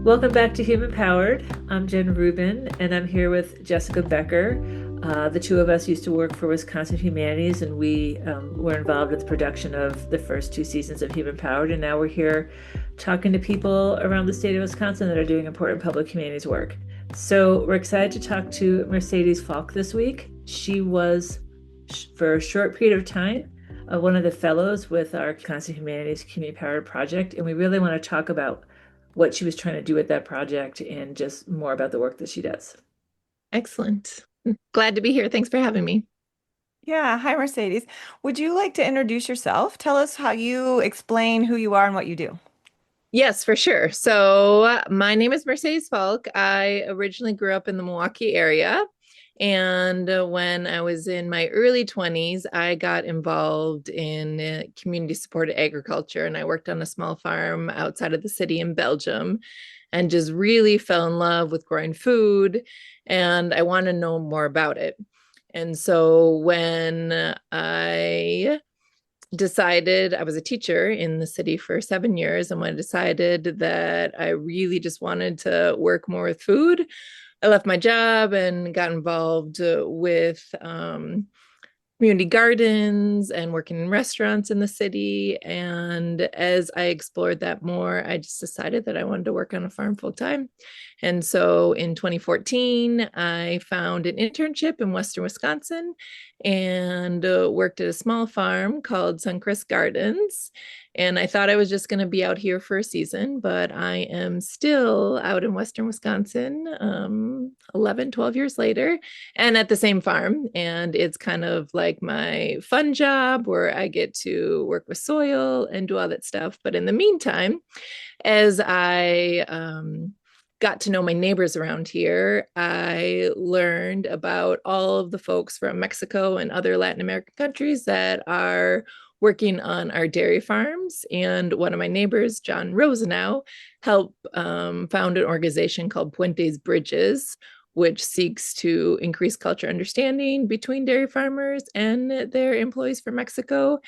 Welcome back to Human Powered. I'm Jen Rubin, and I'm here with Jessica Becker. The two of us used to work for Wisconsin Humanities, and we were involved with the production of the first two seasons of Human Powered. And now we're here talking to people around the state of Wisconsin that are doing important public humanities work. So we're excited to talk to Mercedes Falk this week. She was, for a short period of time, one of the fellows with our Wisconsin Humanities Community Powered project, and we really want to talk about what she was trying to do with that project and just more about the work that she does. Excellent. Glad to be here. Thanks for having me. Yeah, hi Mercedes. Would you like to introduce yourself? Tell us how you explain who you are and what you do. Yes, for sure. So, my name is Mercedes Falk. I originally grew up in the Milwaukee area. And when I was in my early 20s, I got involved in community supported agriculture. And I worked on a small farm outside of the city in Belgium and just really fell in love with growing food. And I want to know more about it. And so when I decided I was a teacher in the city for 7 years, and when I decided that I really just wanted to work more with food, I left my job and got involved with community gardens and working in restaurants in the city. And as I explored that more, I just decided that I wanted to work on a farm full time. And so in 2014, I found an internship in Western Wisconsin and worked at a small farm called Suncrest Gardens. And I thought I was just going to be out here for a season, but I am still out in Western Wisconsin 11, 12 years later and at the same farm. And it's kind of like my fun job where I get to work with soil and do all that stuff. But in the meantime, as I got to know my neighbors around here, I learned about all of the folks from Mexico and other Latin American countries that are working on our dairy farms. And one of my neighbors, John Rosenau, helped found an organization called Puentes Bridges, which seeks to increase culture understanding between dairy farmers and their employees from Mexico.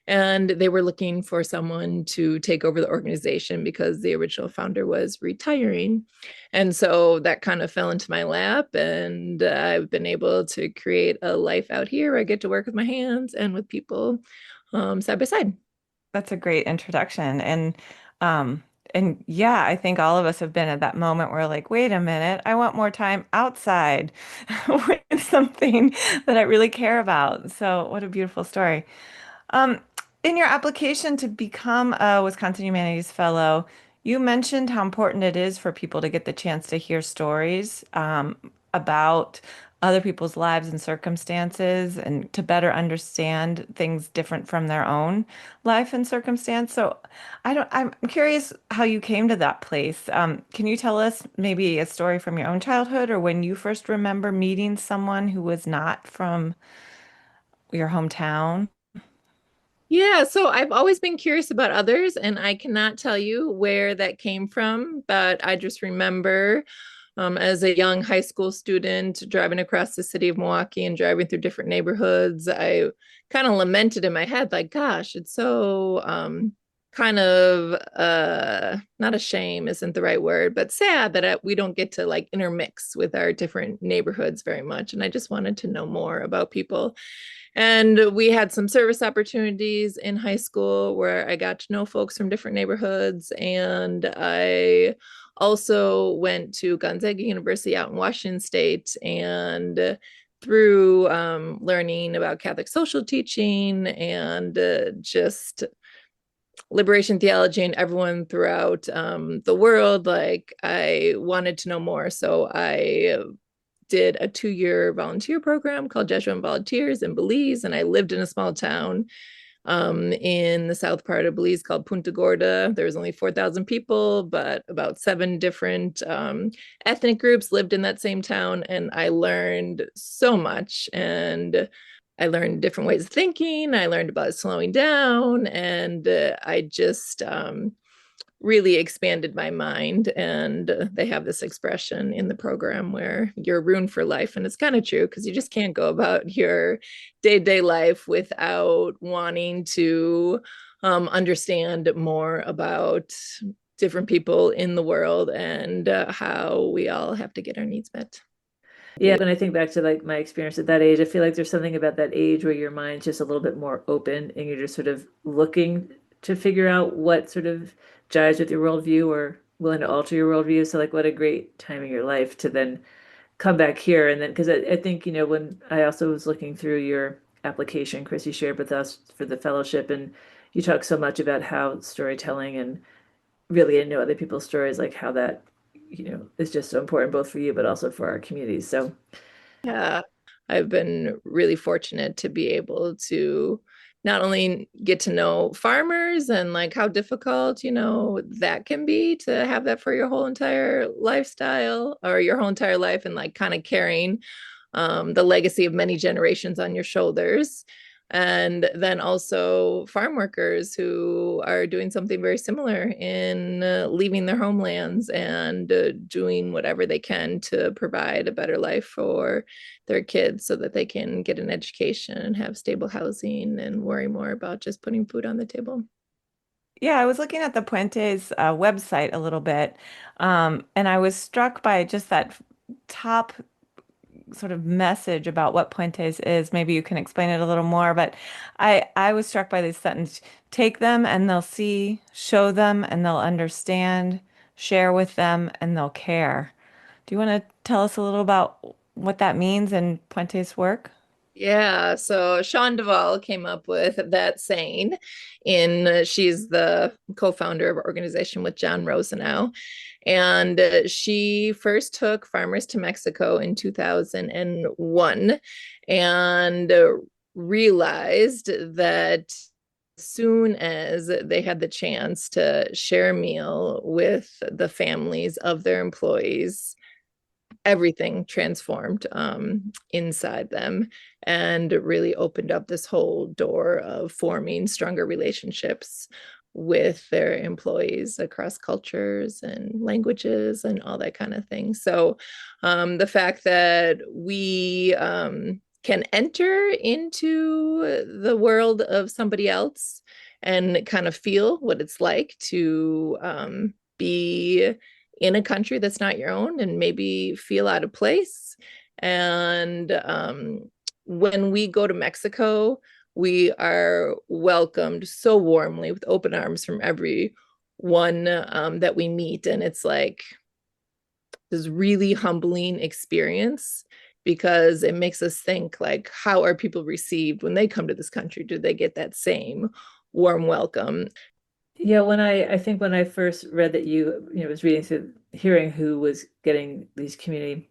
And they were looking for someone to take over the organization because the original founder was retiring. And so that kind of fell into my lap, and I've been able to create a life out here where I get to work with my hands and with people side by side. That's a great introduction. And yeah, I think all of us have been at that moment where like, wait a minute, I want more time outside with something that I really care about. So what a beautiful story. Um, in your application to become a Wisconsin Humanities Fellow, you mentioned how important it is for people to get the chance to hear stories about other people's lives and circumstances and to better understand things different from their own life and circumstance. So I'm curious how you came to that place. Can you tell us maybe a story from your own childhood or when you first remember meeting someone who was not from your hometown? Yeah, so I've always been curious about others, and I cannot tell you where that came from, but I just remember as a young high school student driving across the city of Milwaukee and driving through different neighborhoods. I kind of lamented in my head, like, gosh, it's so kind of not a shame isn't the right word, but sad that we don't get to like intermix with our different neighborhoods very much. And I just wanted to know more about people. And we had some service opportunities in high school where I got to know folks from different neighborhoods. And I also went to Gonzaga University out in Washington State. And through learning about Catholic social teaching and just liberation theology and everyone throughout the world, like I wanted to know more. So I did a 2-year volunteer program called Jesuit Volunteers in Belize, and I lived in a small town in the south part of Belize called Punta Gorda. There was only 4,000 people, but about 7 different ethnic groups lived in that same town, and I learned so much. And I learned different ways of thinking. I learned about slowing down, and I just really expanded my mind. And they have this expression in the program where you're ruined for life. And it's kind of true because you just can't go about your day to day life without wanting to understand more about different people in the world and how we all have to get our needs met. Yeah, when I think back to like my experience at that age, I feel like there's something about that age where your mind's just a little bit more open and you're just sort of looking to figure out what sort of jives with your worldview or willing to alter your worldview. So like what a great time in your life to then come back here. And then because I think, when I also was looking through your application, Chris, you shared with us for the fellowship, and you talk so much about how storytelling and really into other people's stories, like how that, is just so important both for you, but also for our communities. So Yeah, I've been really fortunate to be able to not only get to know farmers and like how difficult, that can be to have that for your whole entire lifestyle or your whole entire life and like kind of carrying the legacy of many generations on your shoulders. And then also farm workers who are doing something very similar in leaving their homelands and doing whatever they can to provide a better life for their kids so that they can get an education and have stable housing and worry more about just putting food on the table. Yeah, I was looking at the Puentes website a little bit, and I was struck by just that top sort of message about what Puentes is. Maybe you can explain it a little more, but I was struck by this sentence: take them and they'll see, show them and they'll understand, share with them and they'll care. Do you want to tell us a little about what that means in Puentes' work? Yeah, so Sean Duvall came up with that saying she's the co-founder of our organization with John Rosenau. And she first took farmers to Mexico in 2001 and realized that as soon as they had the chance to share a meal with the families of their employees, everything transformed inside them and really opened up this whole door of forming stronger relationships with their employees across cultures and languages and all that kind of thing. So the fact that we can enter into the world of somebody else and kind of feel what it's like to be in a country that's not your own and maybe feel out of place. And when we go to Mexico, we are welcomed so warmly with open arms from everyone that we meet. And it's like this really humbling experience because it makes us think like, how are people received when they come to this country? Do they get that same warm welcome? yeah, I think when I first read that was reading through, hearing who was getting these community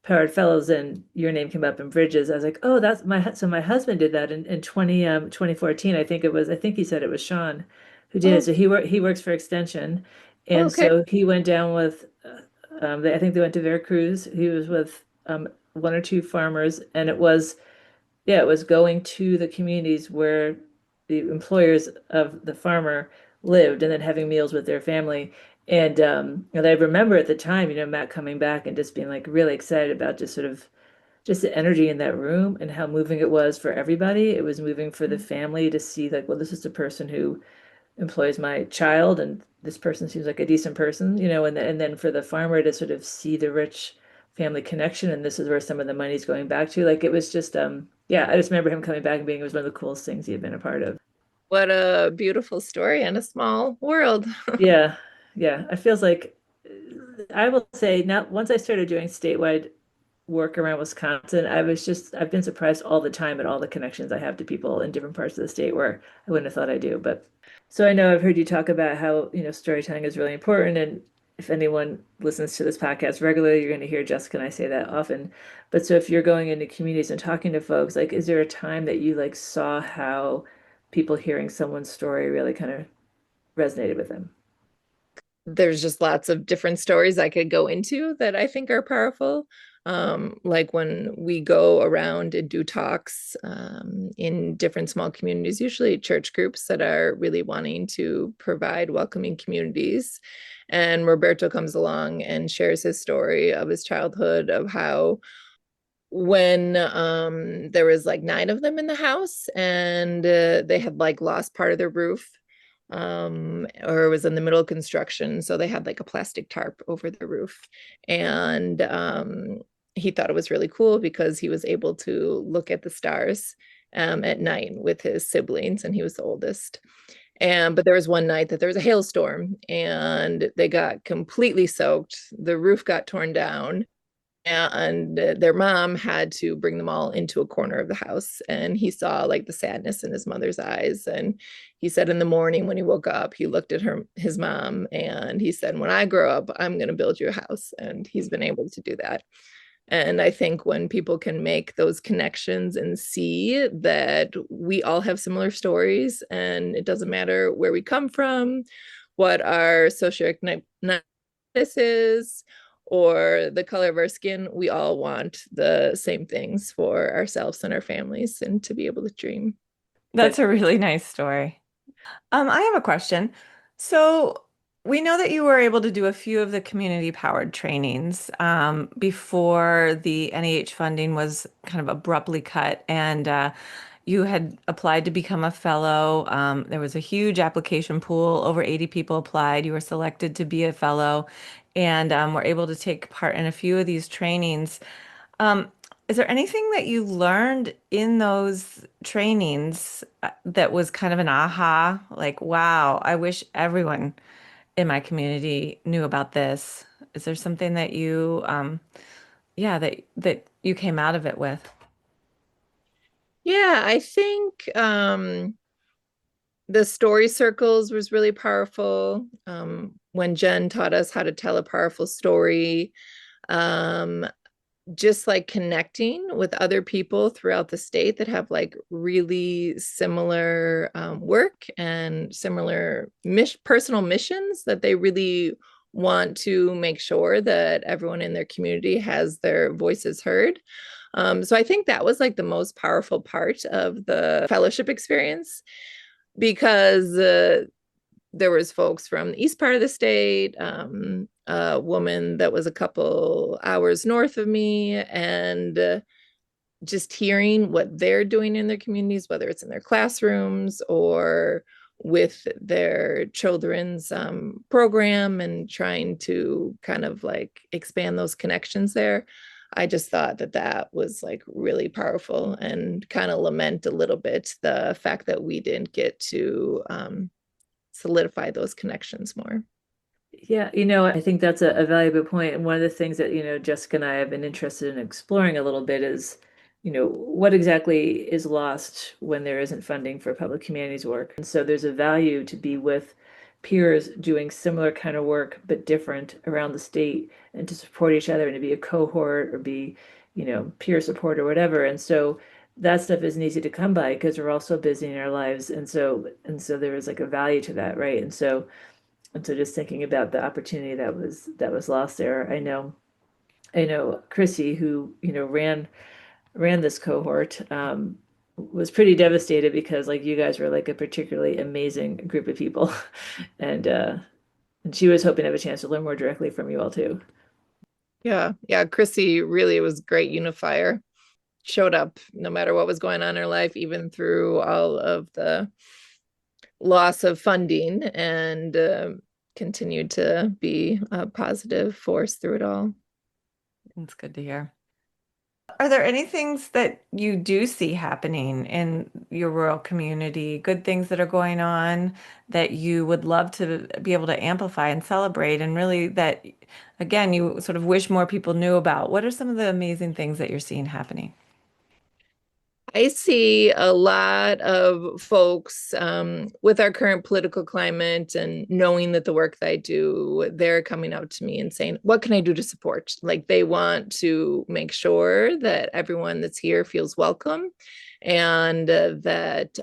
powered fellows and your name came up in Bridges, I was like, oh, so my husband did that in 2014. I think he said it was Sean who did it. Oh, So he works for Extension. And okay. so he went down with, I think they went to Veracruz. He was with one or two farmers, and it was going to the communities where the employers of the farmer lived and then having meals with their family. And I remember at the time, Matt coming back and just being like really excited about just sort of just the energy in that room and how moving it was for everybody. It was moving for the family to see like, well, this is the person who employs my child, and this person seems like a decent person, and then for the farmer to sort of see the rich family connection, and this is where some of the money's going back to. Like it was just yeah, I just remember him coming back and being it was one of the coolest things he had been a part of. What a beautiful story and a small world. Yeah, yeah. It feels like I will say now once I started doing statewide work around Wisconsin, I've been surprised all the time at all the connections I have to people in different parts of the state where I wouldn't have thought I do. But so I know I've heard you talk about how, storytelling is really important. And if anyone listens to this podcast regularly, you're going to hear Jessica and I say that often. But so if you're going into communities and talking to folks, like, is there a time that you like saw how people hearing someone's story really kind of resonated with them? There's just lots of different stories I could go into that I think are powerful. Like when we go around and do talks in different small communities, usually church groups that are really wanting to provide welcoming communities. And Roberto comes along and shares his story of his childhood, of how when there was like 9 of them in the house and they had like lost part of their roof, or it was in the middle of construction. So they had like a plastic tarp over the roof. And he thought it was really cool because he was able to look at the stars at night with his siblings, and he was the oldest. But there was one night that there was a hailstorm and they got completely soaked. The roof got torn down, and their mom had to bring them all into a corner of the house, and he saw like the sadness in his mother's eyes. And he said in the morning when he woke up, he looked at his mom, and he said, when I grow up, I'm going to build you a house. And he's been able to do that. And I think when people can make those connections and see that we all have similar stories, and it doesn't matter where we come from, what our socioeconomic status is, or the color of our skin, we all want the same things for ourselves and our families, and to be able to dream. That's a really nice story. I have a question. So we know that you were able to do a few of the community powered trainings before the NEH funding was kind of abruptly cut, and you had applied to become a fellow. There was a huge application pool. Over 80 people applied. You were selected to be a fellow, and were able to take part in a few of these trainings. Um, is there anything that you learned in those trainings that was kind of an aha, like, wow, I wish everyone in my community knew about this? Is there something that you, yeah, that you came out of it with? Yeah, I think the story circles was really powerful. When Jen taught us how to tell a powerful story, um, just like connecting with other people throughout the state that have like really similar work and similar personal missions, that they really want to make sure that everyone in their community has their voices heard. So I think that was like the most powerful part of the fellowship experience, because there was folks from the east part of the state, a woman that was a couple hours north of me, and just hearing what they're doing in their communities, whether it's in their classrooms or with their children's program, and trying to kind of like expand those connections there. I just thought that that was like really powerful, and kind of lament a little bit the fact that we didn't get to solidify those connections more. Yeah, I think that's a valuable point. And one of the things that, Jessica and I have been interested in exploring a little bit is, what exactly is lost when there isn't funding for public humanities work. And so there's a value to be with peers doing similar kind of work, but different around the state, and to support each other and to be a cohort or be, peer support or whatever. And so that stuff isn't easy to come by because we're all so busy in our lives. And so there is like a value to that, right? And so just thinking about the opportunity that was lost there. I know Chrissy, who, ran this cohort, was pretty devastated because like you guys were like a particularly amazing group of people. And she was hoping to have a chance to learn more directly from you all too. Yeah. Yeah. Chrissy really was a great unifier. Showed up no matter what was going on in her life, even through all of the loss of funding, and continued to be a positive force through it all. It's good to hear. Are there any things that you do see happening in your rural community, good things that are going on that you would love to be able to amplify and celebrate, and really that, again, you sort of wish more people knew about? What are some of the amazing things that you're seeing happening? I see a lot of folks with our current political climate, and knowing that the work that I do, they're coming out to me and saying, what can I do to support? Like they want to make sure that everyone that's here feels welcome, and that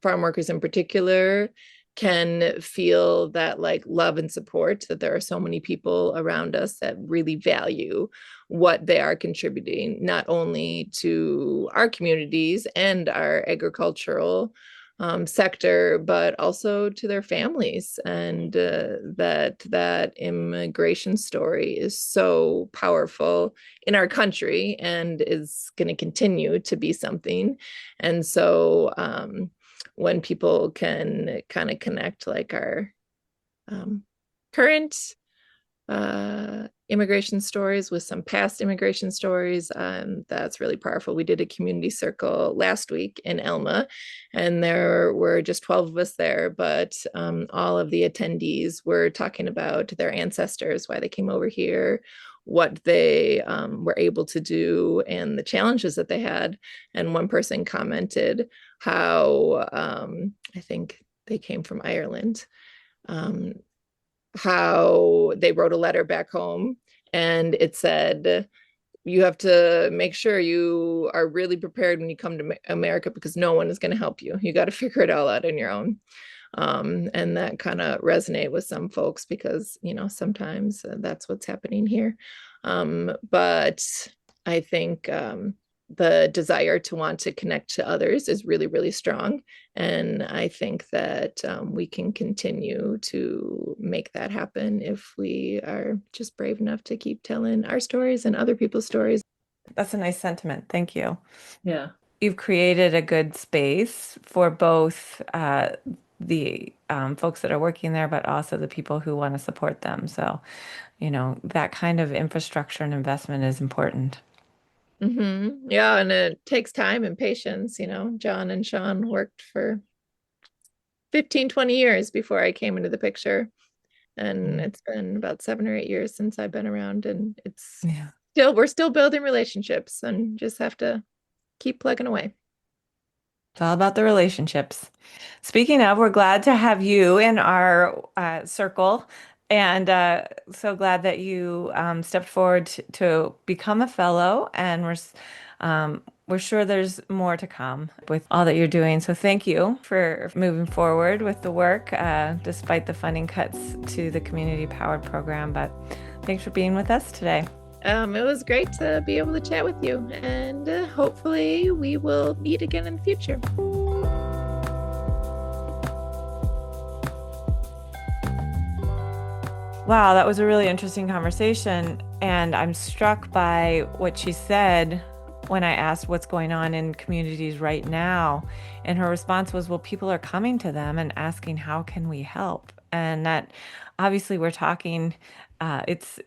farm workers in particular can feel that like love and support, that there are so many people around us that really value what they are contributing, not only to our communities and our agricultural sector, but also to their families. And that immigration story is so powerful in our country, and is going to continue to be something. And so when people can kind of connect like our current immigration stories with some past immigration stories. That's really powerful. We did a community circle last week in Alma, and there were just 12 of us there, but all of the attendees were talking about their ancestors, why they came over here, what they were able to do, and the challenges that they had. And one person commented how I think they came from Ireland. How they wrote a letter back home and it said, you have to make sure you are really prepared when you come to America because no one is going to help you. You got to figure it all out on your own. And that kind of resonate with some folks because, sometimes that's what's happening here. But I think the desire to want to connect to others is really, really strong. And I think that we can continue to make that happen if we are just brave enough to keep telling our stories and other people's stories. That's a nice sentiment. Thank you. Yeah. You've created a good space for both the folks that are working there, but also the people who want to support them. So, that kind of infrastructure and investment is important. Mm-hmm. Yeah, and it takes time and patience. John and Sean worked for 15, 20 years before I came into the picture. And it's been about 7 or 8 years since I've been around, and we're still building relationships and just have to keep plugging away. It's all about the relationships. Speaking of, we're glad to have you in our circle, and so glad that you stepped forward to become a fellow, and we're sure there's more to come with all that you're doing. So thank you for moving forward with the work, despite the funding cuts to the Community Powered program. But thanks for being with us today. It was great to be able to chat with you, and hopefully we will meet again in the future. Wow, that was a really interesting conversation. And I'm struck by what she said when I asked what's going on in communities right now. And her response was, well, people are coming to them and asking, how can we help? And that obviously we're talking, it's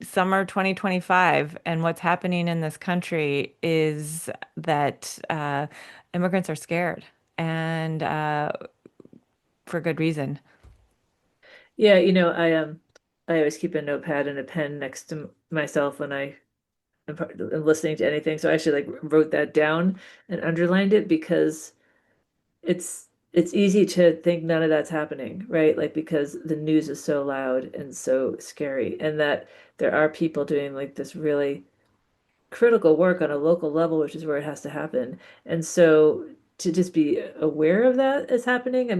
summer 2025, and what's happening in this country is that immigrants are scared, and for good reason. Yeah, I always keep a notepad and a pen next to myself when I'm listening to anything. So I actually wrote that down and underlined it because it's easy to think none of that's happening, right? Because the news is so loud and so scary, and that there are people doing this really critical work on a local level, which is where it has to happen. And so to just be aware of that is happening.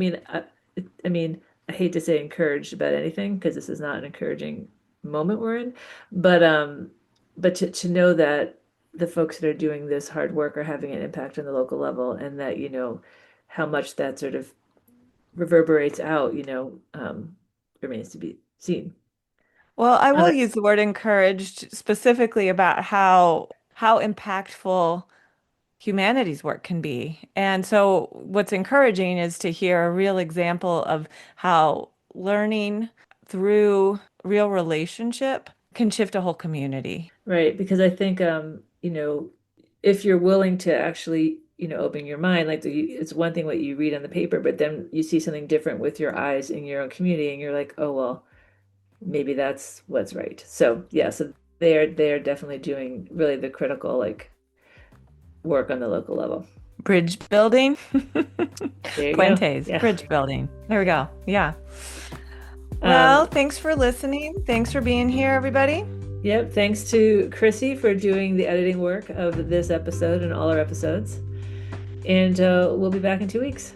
I hate to say encouraged about anything because this is not an encouraging moment we're in, but to know that the folks that are doing this hard work are having an impact on the local level, and that how much that sort of reverberates out, remains to be seen. Well, I will use the word encouraged specifically about how impactful humanities work can be. And so what's encouraging is to hear a real example of how learning through real relationship can shift a whole community. Right, because I think if you're willing to actually open your mind, it's one thing what you read on the paper, but then you see something different with your eyes in your own community, and you're like, oh well, maybe that's what's right. So yeah, so they're definitely doing really the critical work on the local level. Bridge building. Puentes, yeah. Bridge building. There we go. Yeah. Well, thanks for listening. Thanks for being here, everybody. Yep. Thanks to Chrissy for doing the editing work of this episode and all our episodes. And we'll be back in 2 weeks.